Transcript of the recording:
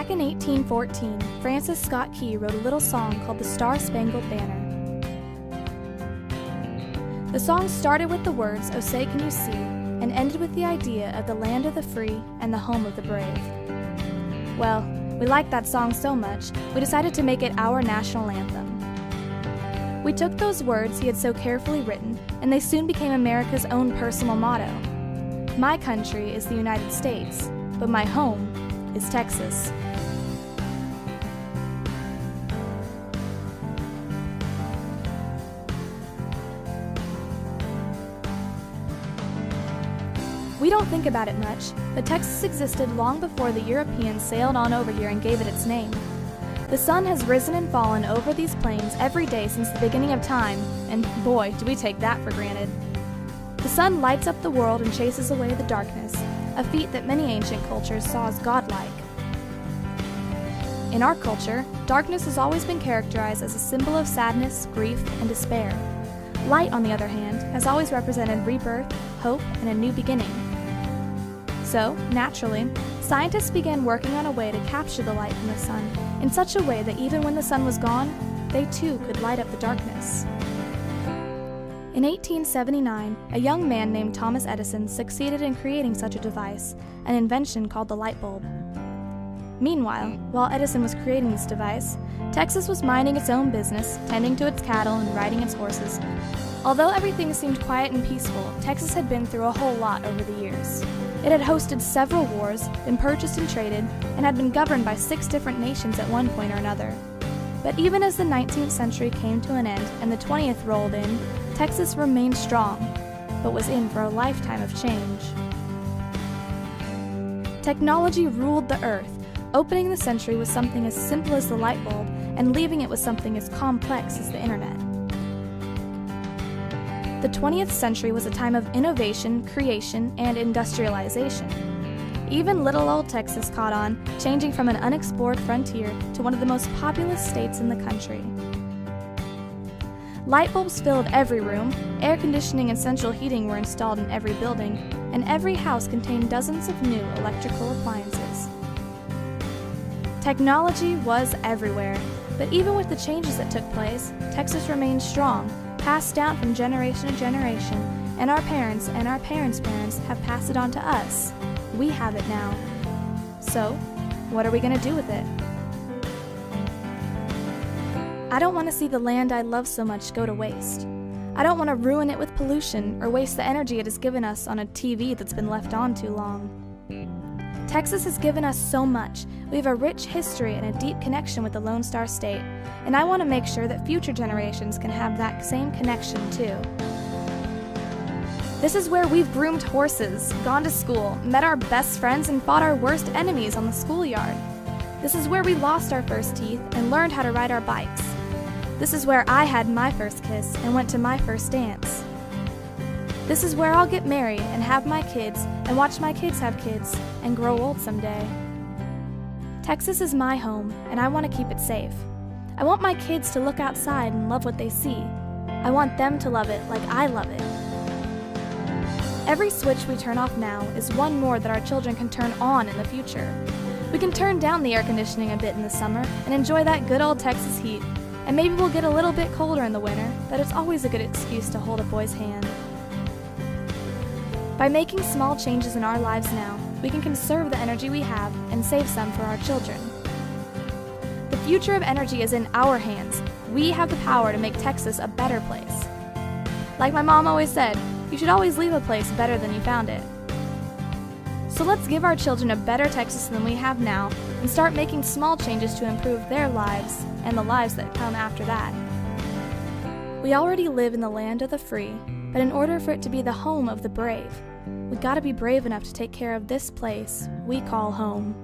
Back in 1814, Francis Scott Key wrote a little song called the Star-Spangled Banner. The song started with the words, "Oh say can you see," and ended with the idea of the land of the free and the home of the brave. Well, we liked that song so much, we decided to make it our national anthem. We took those words he had so carefully written, and they soon became America's own personal motto. My country is the United States, but my home is Texas. We don't think about it much, but Texas existed long before the Europeans sailed on over here and gave it its name. The sun has risen and fallen over these plains every day since the beginning of time, and boy, do we take that for granted. The sun lights up the world and chases away the darkness, a feat that many ancient cultures saw as godlike. In our culture, darkness has always been characterized as a symbol of sadness, grief, and despair. Light, on the other hand, has always represented rebirth, hope, and a new beginning. So, naturally, scientists began working on a way to capture the light from the sun in such a way that even when the sun was gone, they too could light up the darkness. In 1879, a young man named Thomas Edison succeeded in creating such a device, an invention called the light bulb. Meanwhile, while Edison was creating this device, Texas was minding its own business, tending to its cattle and riding its horses. Although everything seemed quiet and peaceful, Texas had been through a whole lot over the years. It had hosted several wars, been purchased and traded, and had been governed by 6 different nations at one point or another. But even as the 19th century came to an end and the 20th rolled in, Texas remained strong, but was in for a lifetime of change. Technology ruled the earth, opening the century with something as simple as the light bulb and leaving it with something as complex as the internet. The 20th century was a time of innovation, creation, and industrialization. Even little old Texas caught on, changing from an unexplored frontier to one of the most populous states in the country. Light bulbs filled every room, air conditioning and central heating were installed in every building, and every house contained dozens of new electrical appliances. Technology was everywhere, but even with the changes that took place, Texas remained strong, passed down from generation to generation, and our parents' parents have passed it on to us. We have it now. So, what are we going to do with it? I don't want to see the land I love so much go to waste. I don't want to ruin it with pollution or waste the energy it has given us on a TV that's been left on too long. Texas has given us so much. We have a rich history and a deep connection with the Lone Star State, and I want to make sure that future generations can have that same connection too. This is where we've groomed horses, gone to school, met our best friends, and fought our worst enemies on the schoolyard. This is where we lost our first teeth and learned how to ride our bikes. This is where I had my first kiss and went to my first dance. This is where I'll get married and have my kids and watch my kids have kids and grow old someday. Texas is my home, and I want to keep it safe. I want my kids to look outside and love what they see. I want them to love it like I love it. Every switch we turn off now is one more that our children can turn on in the future. We can turn down the air conditioning a bit in the summer and enjoy that good old Texas heat. And maybe we'll get a little bit colder in the winter, but it's always a good excuse to hold a boy's hand. By making small changes in our lives now, we can conserve the energy we have and save some for our children. The future of energy is in our hands. We have the power to make Texas a better place. Like my mom always said, you should always leave a place better than you found it. So let's give our children a better Texas than we have now and start making small changes to improve their lives and the lives that come after that. We already live in the land of the free, but in order for it to be the home of the brave, we gotta be brave enough to take care of this place we call home.